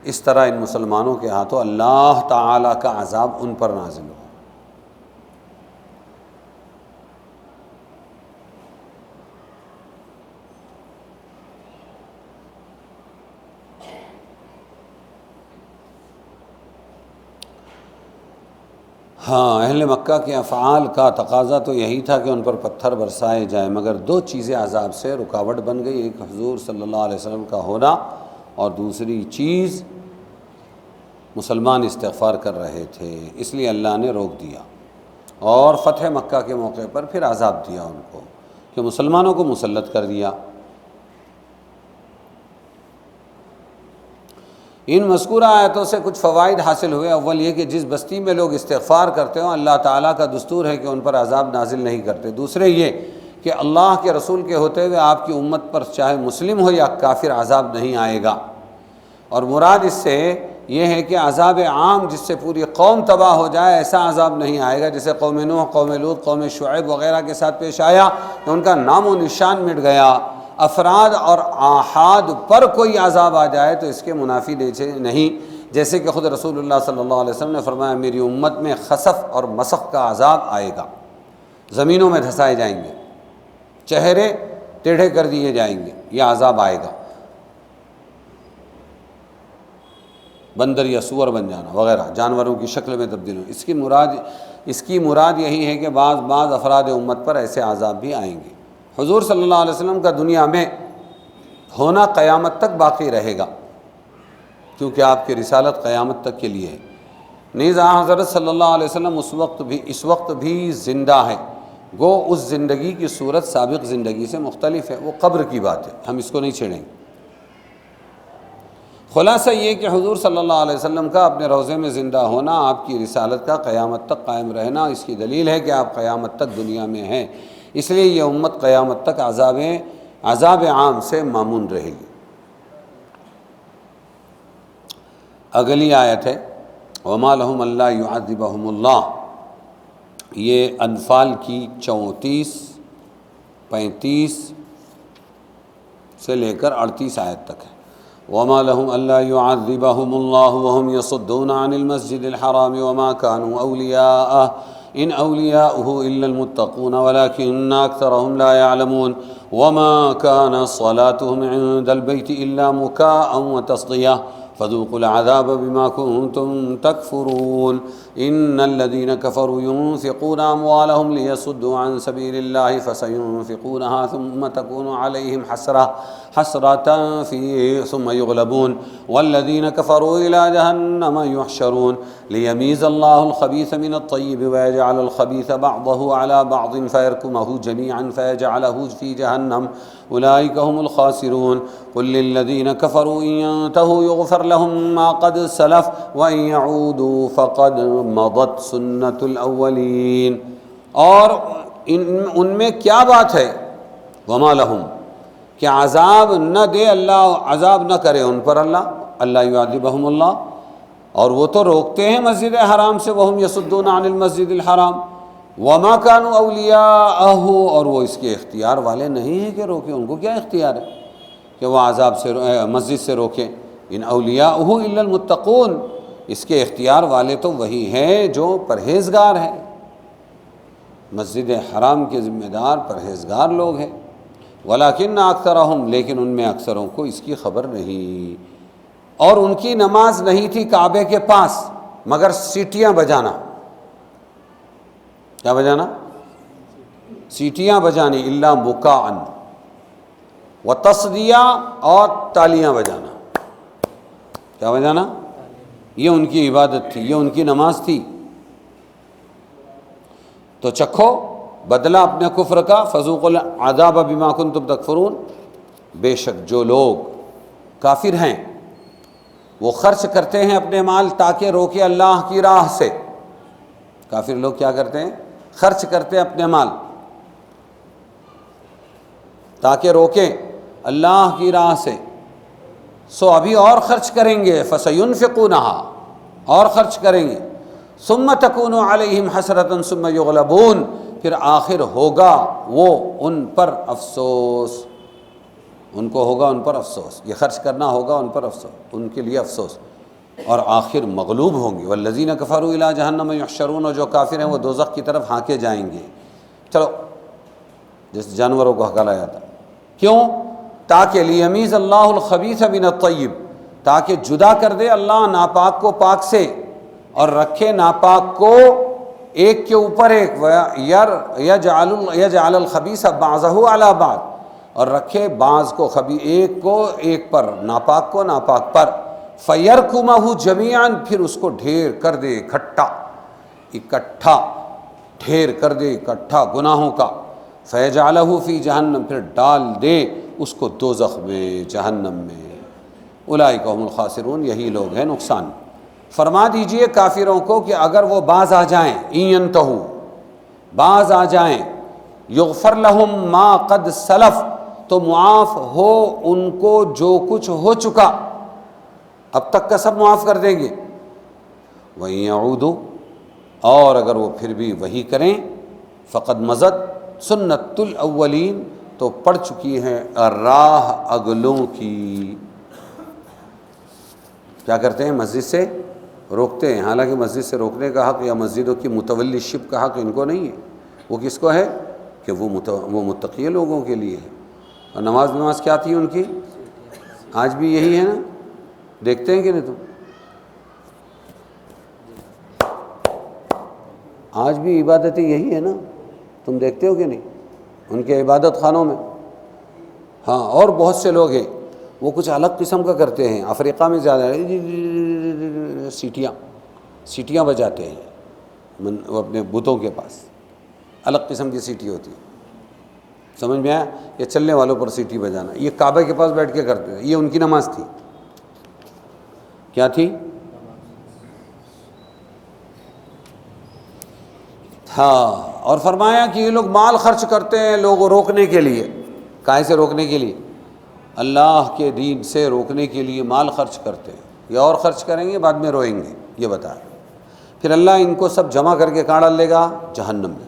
اس طرح ان مسلمانوں کے ہاتھوں اللہ تعالیٰ کا عذاب ان پر نازل ہو۔ ہاں، اہل مکہ کے افعال کا تقاضا تو یہی تھا کہ ان پر پتھر برسائے جائیں، مگر 2 چیزیں عذاب سے رکاوٹ بن گئی، ایک حضور صلی اللہ علیہ وسلم کا ہونا، اور دوسری چیز مسلمان استغفار کر رہے تھے، اس لیے اللہ نے روک دیا۔ اور فتح مکہ کے موقع پر پھر عذاب دیا ان کو کہ مسلمانوں کو مسلط کر دیا۔ ان مذکورہ آیتوں سے کچھ فوائد حاصل ہوئے۔ اول یہ کہ جس بستی میں لوگ استغفار کرتے ہوں اللہ تعالیٰ کا دستور ہے کہ ان پر عذاب نازل نہیں کرتے۔ دوسرے یہ کہ اللہ کے رسول کے ہوتے ہوئے آپ کی امت پر چاہے مسلم ہو یا کافر عذاب نہیں آئے گا، اور مراد اس سے یہ ہے کہ عذاب عام جس سے پوری قوم تباہ ہو جائے ایسا عذاب نہیں آئے گا، جیسے قوم نوح، قوم لوط، قوم شعیب وغیرہ کے ساتھ پیش آیا کہ ان کا نام و نشان مٹ گیا۔ افراد اور آحاد پر کوئی عذاب آ جائے تو اس کے منافی نہیں، جیسے کہ خود رسول اللہ صلی اللہ علیہ وسلم نے فرمایا میری امت میں خسف اور مسخ کا عذاب آئے گا، زمینوں میں دھسائے جائیں گے، چہرے ٹیڑھے کر دیے جائیں گے، یہ عذاب آئے گا، بندر یا سور بن جانا وغیرہ، جانوروں کی شکل میں تبدیل ہو۔ اس کی مراد یہی ہے کہ بعض افراد امت پر ایسے عذاب بھی آئیں گے۔ حضور صلی اللہ علیہ وسلم کا دنیا میں ہونا قیامت تک باقی رہے گا، کیونکہ آپ کی رسالت قیامت تک کے لیے ہے۔ نیز حضرت صلی اللہ علیہ وسلم اس وقت بھی زندہ ہے، گو اس زندگی کی صورت سابق زندگی سے مختلف ہے، وہ قبر کی بات ہے، ہم اس کو نہیں چھیڑیں گے۔ خلاصہ یہ کہ حضور صلی اللہ علیہ وسلم کا اپنے روضے میں زندہ ہونا، آپ کی رسالت کا قیامت تک قائم رہنا، اس کی دلیل ہے کہ آپ قیامت تک دنیا میں ہیں، اس لیے یہ امت قیامت تک عذاب عام سے مامون رہے گی۔ اگلی آیت ہے وَمَا لَهُمْ أَلَّا يُعَذِّبَهُمُ اللَّهُ، یہ انفال کی 34، 35 سے لے کر 38 آیت تک ہے۔ وَمَا لَهُمْ أَلَّا يُعَذِّبَهُمُ اللَّهُ وَهُمْ يَصُدُّونَ عَنِ الْمَسْجِدِ الْحَرَامِ وَمَا كَانُوا أَوْلِيَاءَهُ إِنْ أَوْلِيَاؤُهُ إِلَّا الْمُتَّقُونَ وَلَكِنَّ أَكْثَرَهُمْ لَا يَعْلَمُونَ وَمَا كَانَ صَلَاتُهُمْ عِندَ الْبَيْتِ إِلَّا مُكَاءً وَتَصْدِيَةً فَذُوقُوا الْعَذَابَ بِمَا كُنتُمْ تَكْفُرُونَ إِنَّ الَّذِينَ كَفَرُوا يُنْفِقُونَ أَمْوَالَهُمْ لِيَصُدُّوا عَنْ سَبِيلِ اللَّهِ فَسَيُنْفِقُونَهَا ثُمَّ تَكُونُ عَلَيْهِمْ حسرة ثم يغلبون والذين كفروا إلى جهنم يحشرون ليميز الله الخبيث من الطيب ويجعل الخبيث بعضه على بعض فيركمه جميعا فيجعله في جهنم جهنم أولئك هم الخاسرون قل للذين كفروا إن ينتهوا يغفر لهم ما قد سلف وإن يعودوا فقد مضت سنة الأولين. اور ان میں کیا بات ہے؟ وما لهم، کہ عذاب نہ دے اللہ، عذاب نہ کرے ان پر اللہ یعذبہم اللہ، اور وہ تو روکتے ہیں مسجد حرام سے، وہم یصدون عن المسجد الحرام وما كانوا اولیاءہ، اور وہ اس کے اختیار والے نہیں ہیں کہ روکیں. ان کو کیا اختیار ہے کہ وہ عذاب سے مسجد سے روکیں؟ ان اولیاءہ الا المتقون، اس کے اختیار والے تو وہی ہیں جو پرہیزگار ہیں. مسجد حرام کے ذمہ دار پرہیزگار لوگ ہیں. ولیکن اکثرہم، لیکن ان میں اکثروں کو اس کی خبر نہیں. اور ان کی نماز نہیں تھی کعبے کے پاس مگر سیٹیاں بجانا. کیا بجانا؟ سیٹیاں بجانی. الا بکاء و تصدیہ، اور تالیاں بجانا. کیا بجانا؟ یہ ان کی عبادت تھی، یہ ان کی نماز تھی. تو چکھو بدلہ اپنے کفر کا، فذوقوا العذاب بما کنتم تکفرون. بے شک جو لوگ کافر ہیں وہ خرچ کرتے ہیں اپنے مال تاکہ روکے اللہ کی راہ سے. کافر لوگ کیا کرتے ہیں؟ خرچ کرتے ہیں اپنے مال تاکہ روکیں اللہ کی راہ سے. سو ابھی اور خرچ کریں گے، فَسَيُنْفِقُونَهَا، اور خرچ کریں گے. ثُمَّ تَكُونُ عَلَيْهِمْ حَسْرَةً ثُمَّ يُغْلَبُونَ، پھر آخر ہوگا وہ ان پر افسوس. ان کو ہوگا ان پر افسوس، یہ خرچ کرنا ہوگا ان پر افسوس، ان کے لیے افسوس، اور آخر مغلوب ہوں گے. والذین کفروا الی جہنم یحشرون، اور جو کافر ہیں وہ دوزخ کی طرف ہانکے جائیں گے. چلو جس جانوروں کو ہکالا جاتا، کیوں؟ تاکہ لیمیز اللہ الخبیث من الطیب، تاکہ جدا کر دے اللہ ناپاک کو پاک سے، اور رکھے ناپاک کو ایک کے اوپر ایک. یجعل الخبیث بعضہ علی بعض، اور رکھے بعض کو ایک کو ایک پر، ناپاک کو ناپاک پر. فَيَرْكُمَهُ جَمِيعًا، پھر اس کو ڈھیر کر دے، اکٹھا ڈھیر کر دے اکٹھا گناہوں کا. فَيَجْعَلَهُ فِي جَهَنَّمَ، پھر ڈال دے اس کو دوزخ میں، جہنم میں. اولئک هم الخاسرون، یہی لوگ ہیں نقصان. فرما دیجئے کافروں کو کہ اگر وہ باز آ جائیں، ان ينتهوا، باز آ جائیں، یغفر لهم ما قد سلف، تو معاف ہو ان کو جو کچھ ہو چکا، اب تک کا سب معاف کر دیں گے. وَإِن يَعُودُوا، اور اگر وہ پھر بھی وہی کریں، فقد مضت سنت الاولین، تو پڑ چکی ہے راہ اگلوں کی. کیا کرتے ہیں؟ مسجد سے روکتے ہیں. حالانکہ مسجد سے روکنے کا حق یا مسجدوں کی متولی شپ کا حق ان کو نہیں ہے. وہ کس کو ہے؟ کہ وہ متقی لوگوں کے لیے ہے. اور نماز کیا تھی ان کی؟ آج بھی یہی ہے نا، دیکھتے ہیں کہ نہیں؟ تم آج بھی عبادتیں یہی ہے نا، تم دیکھتے ہو کہ نہیں ان کے عبادت خانوں میں؟ ہاں، اور بہت سے لوگ ہیں وہ کچھ الگ قسم کا کرتے ہیں. افریقہ میں زیادہ سیٹیاں بجاتے ہیں وہ اپنے بتوں کے پاس، الگ قسم کی سیٹی ہوتی ہے. سمجھ میں آیا؟ یہ چلنے والوں پر سیٹی بجانا، یہ کعبہ کے پاس بیٹھ کے کرتے ہیں. یہ ان کی نماز تھی. کیا تھی؟ ہاں. اور فرمایا کہ یہ لوگ مال خرچ کرتے ہیں لوگوں روکنے کے لیے. کائے سے روکنے کے لیے؟ اللہ کے دین سے روکنے کے لیے مال خرچ کرتے ہیں. یہ اور خرچ کریں گے، بعد میں روئیں گے. یہ بتایا. پھر اللہ ان کو سب جمع کر کے کہاں ڈال لے گا؟ جہنم میں.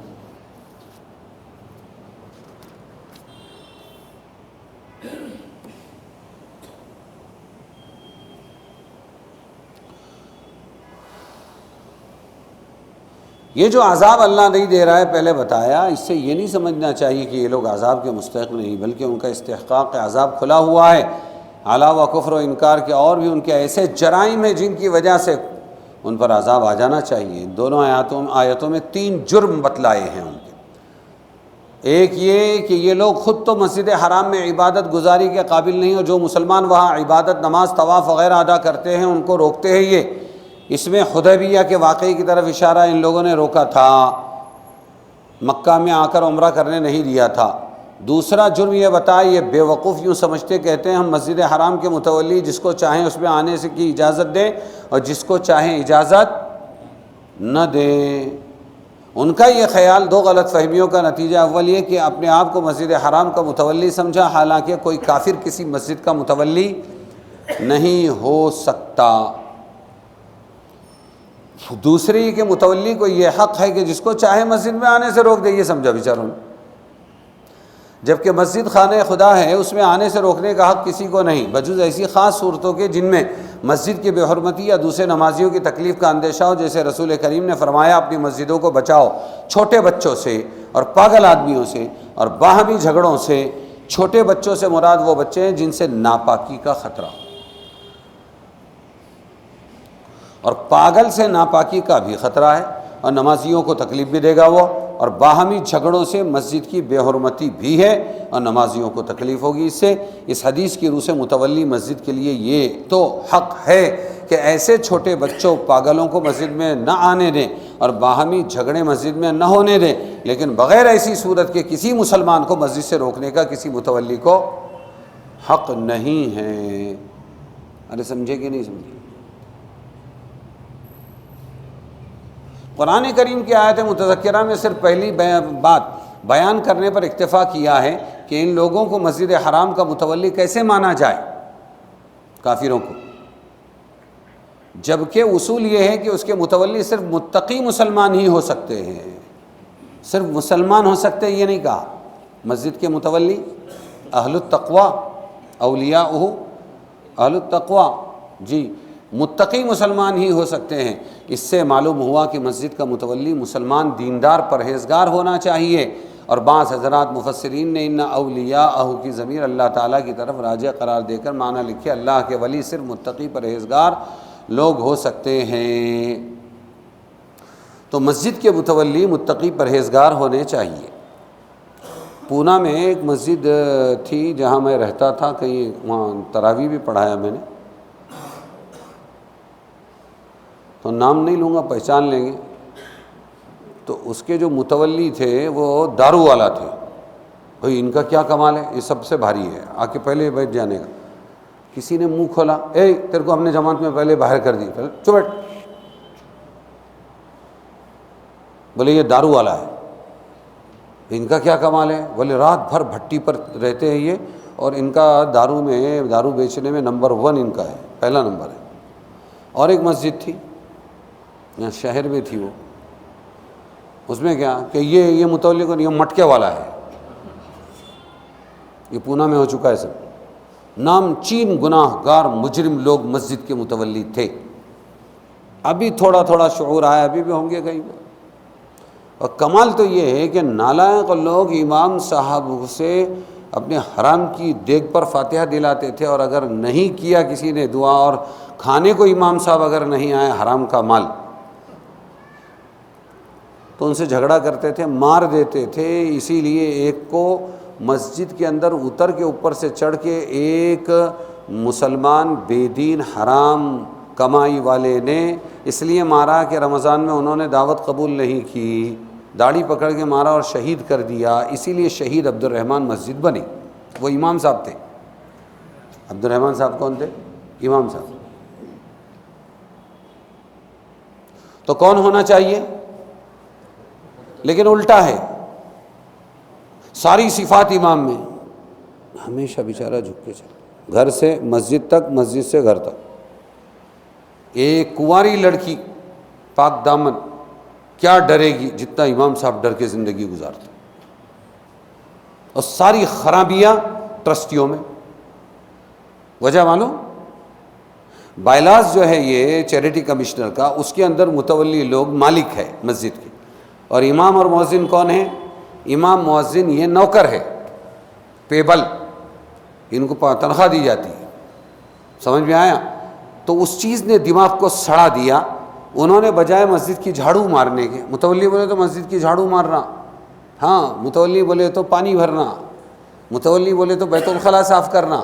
یہ جو عذاب اللہ نہیں دے رہا ہے، پہلے بتایا، اس سے یہ نہیں سمجھنا چاہیے کہ یہ لوگ عذاب کے مستحق نہیں، بلکہ ان کا استحقاق عذاب کھلا ہوا ہے. علاوہ کفر و انکار کے اور بھی ان کے ایسے جرائم ہیں جن کی وجہ سے ان پر عذاب آ جانا چاہیے. دونوں آیتوں میں 3 جرم بتلائے ہیں ان کے. ایک یہ کہ یہ لوگ خود تو مسجد حرام میں عبادت گزاری کے قابل نہیں، اور جو مسلمان وہاں عبادت، نماز، طواف وغیرہ ادا کرتے ہیں ان کو روکتے ہیں. یہ اس میں حدیبیہ کے واقعے کی طرف اشارہ ان لوگوں نے روکا تھا. مکہ میں آ کر عمرہ کرنے نہیں دیا تھا. دوسرا جرم یہ بتایا، یہ بے وقوف یوں سمجھتے کہتے ہیں ہم مسجد حرام کے متولی جس کو چاہیں اس میں آنے سے کی اجازت دیں اور جس کو چاہیں اجازت نہ دیں۔ ان کا یہ خیال دو غلط فہمیوں کا نتیجہ، اول یہ کہ اپنے آپ کو مسجد حرام کا متولی سمجھا، حالانکہ کوئی کافر کسی مسجد کا متولی نہیں ہو سکتا۔ دوسری کہ متولی کو یہ حق ہے کہ جس کو چاہے مسجد میں آنے سے روک دے، یہ سمجھا بیچاروں نے، جبکہ مسجد خانہ خدا ہے، اس میں آنے سے روکنے کا حق کسی کو نہیں، بجز ایسی خاص صورتوں کے جن میں مسجد کی بے حرمتی یا دوسرے نمازیوں کی تکلیف کا اندیشہ ہو، جیسے رسول کریم نے فرمایا اپنی مسجدوں کو بچاؤ چھوٹے بچوں سے اور پاگل آدمیوں سے اور باہمی جھگڑوں سے۔ چھوٹے بچوں سے مراد وہ بچے ہیں جن سے ناپاکی کا خطرہ ہو، اور پاگل سے ناپاکی کا بھی خطرہ ہے اور نمازیوں کو تکلیف بھی دے گا وہ، اور باہمی جھگڑوں سے مسجد کی بے حرمتی بھی ہے اور نمازیوں کو تکلیف ہوگی اس سے۔ اس حدیث کی روح سے متولی مسجد کے لیے یہ تو حق ہے کہ ایسے چھوٹے بچوں پاگلوں کو مسجد میں نہ آنے دیں اور باہمی جھگڑے مسجد میں نہ ہونے دیں، لیکن بغیر ایسی صورت کے کسی مسلمان کو مسجد سے روکنے کا کسی متولی کو حق نہیں ہے۔ ارے سمجھے کہ نہیں سمجھے؟ قرآن کریم کی آیت متذکرہ میں صرف پہلی بات بیان کرنے پر اکتفا کیا ہے کہ ان لوگوں کو مسجد حرام کا متولی کیسے مانا جائے، کافروں کو، جبکہ اصول یہ ہے کہ اس کے متولی صرف متقی مسلمان ہی ہو سکتے ہیں، صرف مسلمان ہو سکتے ہیں یہ نہیں کہا۔ مسجد کے متولی اہل التقوی، اولیاءہ اہل التقوی، جی متقی مسلمان ہی ہو سکتے ہیں۔ اس سے معلوم ہوا کہ مسجد کا متولی مسلمان دیندار پرہیزگار ہونا چاہیے، اور بعض حضرات مفسرین نے ان اولیاءہ کی ضمیر اللہ تعالیٰ کی طرف راجع قرار دے کر معنی لکھے اللہ کے ولی صرف متقی پرہیزگار لوگ ہو سکتے ہیں۔ تو مسجد کے متولی متقی پرہیزگار ہونے چاہیے۔ پونا میں ایک مسجد تھی جہاں میں رہتا تھا، کہیں وہاں تراویح بھی پڑھایا میں نے، تو نام نہیں لوں گا، پہچان لیں گے۔ تو اس کے جو متولی تھے وہ دارو والا تھے۔ بھئی ان کا کیا کمال ہے، یہ سب سے بھاری ہے، آ کے پہلے بیٹھ جانے کا۔ کسی نے منہ کھولا، اے تیرے کو ہم نے جماعت میں پہلے باہر کر دی، چپ بیٹھ، بولے یہ دارو والا ہے۔ ان کا کیا کمال ہے، بولے رات بھر بھٹی پر رہتے ہیں یہ، اور ان کا دارو بیچنے میں نمبر 1 ان کا ہے، پہلا نمبر ہے۔ اور ایک مسجد تھی یہاں شہر میں تھی، وہ اس میں کیا کہ یہ متولی کو، یہ مٹکے والا ہے، یہ پونا میں ہو چکا ہے سب، نامچین گناہ گار مجرم لوگ مسجد کے متولی تھے۔ ابھی تھوڑا تھوڑا شعور آیا، ابھی بھی ہوں گے کہیں پر۔ اور کمال تو یہ ہے کہ نالائق لوگ امام صاحب سے اپنے حرام کی دیگ پر فاتحہ دلاتے تھے، اور اگر نہیں کیا کسی نے دعا اور کھانے کو امام صاحب اگر نہیں آئے حرام کا مال، تو ان سے جھگڑا کرتے تھے، مار دیتے تھے۔ اسی لیے ایک کو مسجد کے اندر اتر کے اوپر سے چڑھ کے ایک مسلمان بے دین حرام کمائی والے نے اس لیے مارا کہ رمضان میں انہوں نے دعوت قبول نہیں کی، داڑھی پکڑ کے مارا اور شہید کر دیا۔ اسی لیے شہید عبد الرحمن مسجد بنی، وہ امام صاحب تھے۔ عبد الرحمن صاحب کون تھے؟ امام صاحب۔ تو کون ہونا چاہیے؟ لیکن الٹا ہے، ساری صفات امام میں، ہمیشہ بیچارہ جھک کے چلے، گھر سے مسجد تک، مسجد سے گھر تک۔ ایک کنواری لڑکی پاک دامن کیا ڈرے گی جتنا امام صاحب ڈر کے زندگی گزارتے، اور ساری خرابیاں ٹرسٹیوں میں۔ وجہ معلوم؟ بائلاز جو ہے یہ چیریٹی کمشنر کا، اس کے اندر متولی لوگ مالک ہے مسجد کے، اور امام اور مؤذن کون ہیں؟ امام مؤذن یہ نوکر ہے، پیبل، ان کو تنخواہ دی جاتی ہے۔ سمجھ میں آیا؟ تو اس چیز نے دماغ کو سڑا دیا۔ انہوں نے بجائے مسجد کی جھاڑو مارنے کے، متولی بولے تو مسجد کی جھاڑو مارنا، ہاں متولی بولے تو پانی بھرنا، متولی بولے تو بیت الخلاء صاف کرنا،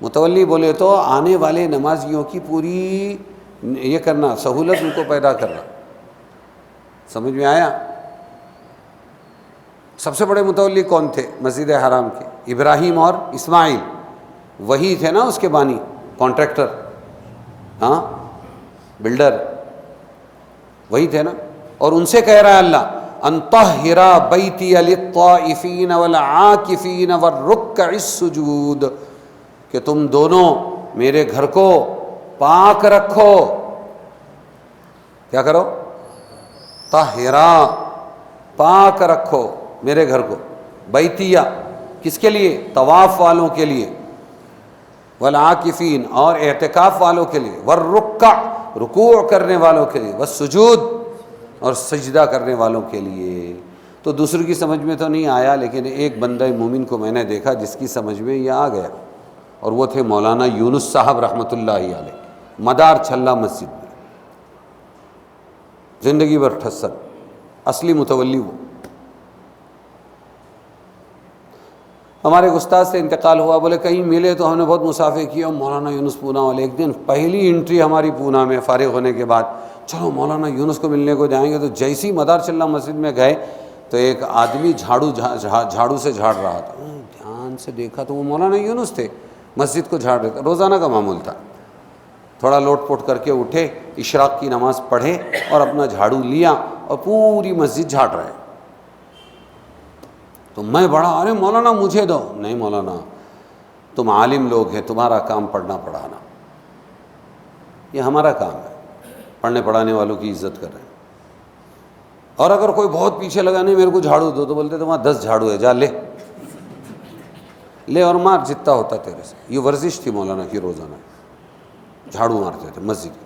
متولی بولے تو آنے والے نمازیوں کی پوری یہ کرنا، سہولت ان کو پیدا کرنا۔ سمجھ میں آیا؟ سب سے بڑے متولی کون تھے مسجد حرام کے؟ ابراہیم اور اسماعیل، وہی تھے نا اس کے بانی، کانٹریکٹر، ہاں بلڈر، وہی تھے نا. اور ان سے کہہ رہا ہے اللہ ان طہر بیتی للطائفین والعاکفین والرکع السجود، کہ تم دونوں میرے گھر کو پاک رکھو. کیا کرو؟ طہرا، پاک رکھو میرے گھر کو. بیتیہ کس کے لیے؟ طواف والوں کے لیے، والعاکفین اور اعتکاف والوں کے لیے، والرکع رکوع کرنے والوں کے لیے، والسجود اور سجدہ کرنے والوں کے لیے. تو دوسروں کی سمجھ میں تو نہیں آیا، لیکن ایک بندہ مومن کو میں نے دیکھا جس کی سمجھ میں یہ آ گیا، اور وہ تھے مولانا یونس صاحب رحمۃ اللہ علیہ، مدار چھلا مسجد میں، زندگی بھر ٹھسن، اصلی متولی وہ. ہمارے ایک استاد سے انتقال ہوا، بولے کہیں ملے تو ہم نے بہت مسافر کیا. مولانا یونس پونا والے ایک دن پہلی انٹری ہماری پونا میں فارغ ہونے کے بعد، چلو مولانا یونس کو ملنے کو جائیں گے. تو جیسی مدار چلنا مسجد میں گئے تو ایک آدمی جھاڑو سے جھاڑ رہا تھا. دھیان سے دیکھا تو وہ مولانا یونس تھے، مسجد کو جھاڑ رہے تھے. روزانہ کا معمول تھا. تھوڑا لوٹ پوٹ کر کے اٹھے، اشراق کی نماز پڑھے اور اپنا جھاڑو لیا اور پوری مسجد جھاڑ رہے. تو میں بڑا، ارے مولانا مجھے دو. نہیں مولانا، تم عالم لوگ ہیں، تمہارا کام پڑھنا پڑھانا، یہ ہمارا کام ہے. پڑھنے پڑھانے والوں کی عزت کر رہے ہیں. اور اگر کوئی بہت پیچھے لگا، نہیں میرے کو جھاڑو دو، تو بولتے تو وہاں 10 جھاڑو ہے، جا لے لے اور مار جتنا ہوتا تیرے سے. یہ ورزش تھی مولانا کی، روزانہ جھاڑو مارتے تھے مسجد.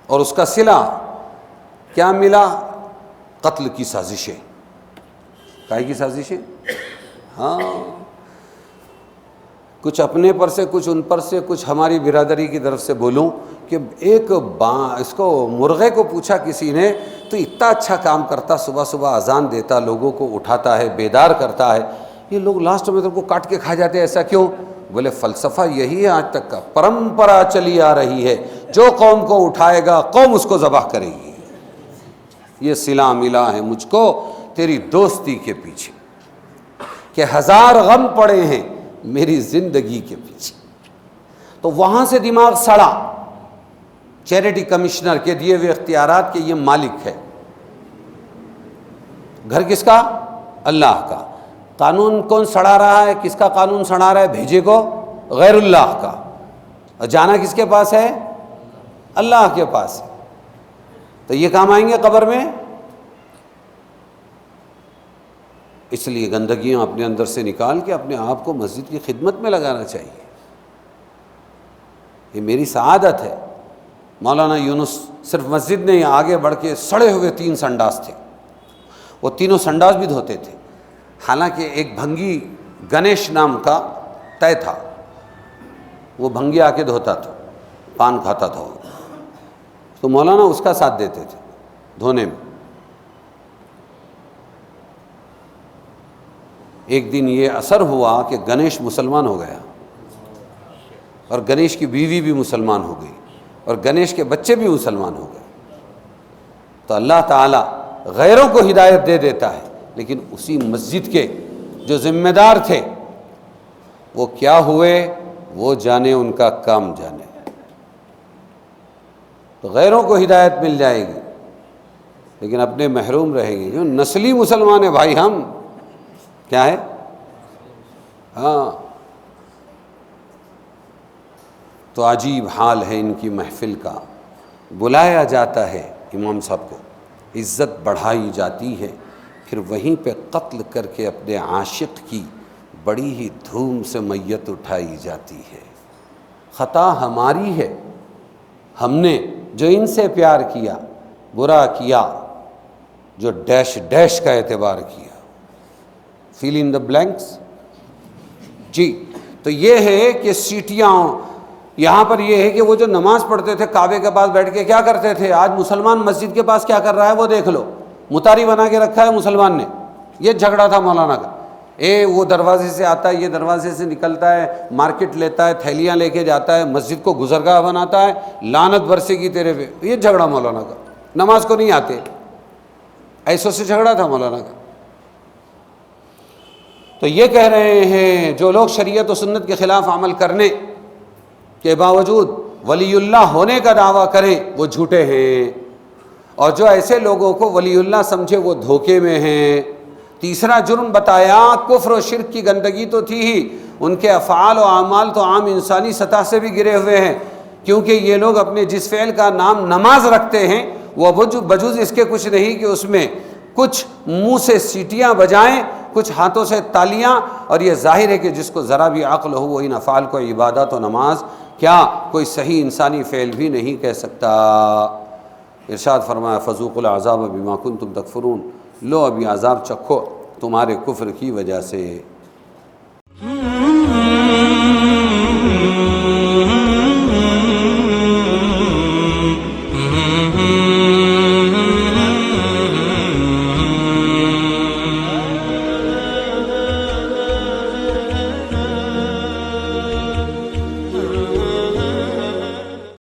اور اس کا صلہ کیا ملا؟ قتل کی سازشیں. کائے کی سازشیں؟ ہاں، کچھ اپنے پر سے، کچھ ان پر سے، کچھ ہماری برادری کی طرف سے بولوں کہ ایک اس کو مرغے کو پوچھا کسی نے، تو اتنا اچھا کام کرتا، صبح صبح اذان دیتا، لوگوں کو اٹھاتا ہے، بیدار کرتا ہے، یہ لوگ لاسٹ میں تو کو کاٹ کے کھا جاتے ہیں، ایسا کیوں؟ بولے فلسفہ یہی ہے آج تک کا، پرمپرا چلی آ رہی ہے، جو قوم کو اٹھائے گا قوم اس کو ذبح کرے گی. یہ صلہ ملا ہے مجھ کو تیری دوستی کے پیچھے، کہ 1000 غم پڑے ہیں میری زندگی کے پیچھے. تو وہاں سے دماغ سڑا. چیریٹی کمشنر کے دیے ہوئے اختیارات کے یہ مالک ہے. گھر کس کا؟ اللہ کا. قانون کون سڑا رہا ہے؟ کس کا قانون سڑا رہا ہے؟ بھیجے کو غیر اللہ کا. اور جانا کس کے پاس ہے؟ اللہ کے پاس ہے. تو یہ کام آئیں گے قبر میں. اس لیے گندگیاں اپنے اندر سے نکال کے اپنے آپ کو مسجد کی خدمت میں لگانا چاہیے. یہ میری سعادت ہے. مولانا یونس صرف مسجد نہیں، آگے بڑھ کے سڑے ہوئے 3 سنڈاس تھے، وہ تینوں سنڈاس بھی دھوتے تھے. حالانکہ ایک بھنگی گنیش نام کا طے تھا، وہ بھنگی آ کے دھوتا تھا، پان کھاتا تھا وہ، تو مولانا اس کا ساتھ دیتے تھے دھونے میں. ایک دن یہ اثر ہوا کہ گنیش مسلمان ہو گیا، اور گنیش کی بیوی بھی مسلمان ہو گئی، اور گنیش کے بچے بھی مسلمان ہو گئے. تو اللہ تعالیٰ غیروں کو ہدایت دے دیتا ہے، لیکن اسی مسجد کے جو ذمہ دار تھے وہ کیا ہوئے وہ جانے، ان کا کام جانے. تو غیروں کو ہدایت مل جائے گی لیکن اپنے محروم رہیں گے. جو نسلی مسلمان ہیں بھائی، ہم کیا ہے؟ ہاں. تو عجیب حال ہے ان کی محفل کا. بلایا جاتا ہے امام صاحب کو، عزت بڑھائی جاتی ہے، پھر وہیں پہ قتل کر کے اپنے عاشق کی بڑی ہی دھوم سے میت اٹھائی جاتی ہے. خطا ہماری ہے، ہم نے جو ان سے پیار کیا، برا کیا، جو ڈیش ڈیش کا اعتبار کیا. فیل ان دا بلینکس. جی تو یہ ہے کہ سیٹیاں یہاں پر یہ ہے کہ وہ جو نماز پڑھتے تھے کعبے کے پاس بیٹھ کے کیا کرتے تھے، آج مسلمان مسجد کے پاس کیا کر رہا ہے وہ دیکھ لو. متاری بنا کے رکھا ہے مسلمان نے. یہ جھگڑا تھا مولانا کا. وہ دروازے سے آتا ہے، یہ دروازے سے نکلتا ہے، مارکیٹ لیتا ہے، تھیلیاں لے کے جاتا ہے، مسجد کو گزرگاہ بناتا ہے، لعنت برسے گی تیرے پہ. یہ جھگڑا مولانا کا. نماز کو نہیں آتے، ایسوں سے جھگڑا تھا مولانا کا. تو یہ کہہ رہے ہیں جو لوگ شریعت و سنت کے خلاف عمل کرنے کے باوجود ولی اللہ ہونے کا دعویٰ کریں وہ جھوٹے ہیں، اور جو ایسے لوگوں کو ولی اللہ سمجھے وہ دھوکے میں ہیں۔ تیسرا جرم بتایا کفر و شرک کی گندگی تو تھی ہی، ان کے افعال و اعمال تو عام انسانی سطح سے بھی گرے ہوئے ہیں، کیونکہ یہ لوگ اپنے جس فعل کا نام نماز رکھتے ہیں وہ بجز اس کے کچھ نہیں کہ اس میں کچھ منہ سے سیٹیاں بجائیں، کچھ ہاتھوں سے تالیاں، اور یہ ظاہر ہے کہ جس کو ذرا بھی عقل ہو وہ ان افعال کو عبادت و نماز کیا کوئی صحیح انسانی فعل بھی نہیں کہہ سکتا۔ ارشاد فرمایا فذوقوا العذاب بما کنتم تکفرون، لو ابھی عذاب چکھو تمہارے کفر کی وجہ سے۔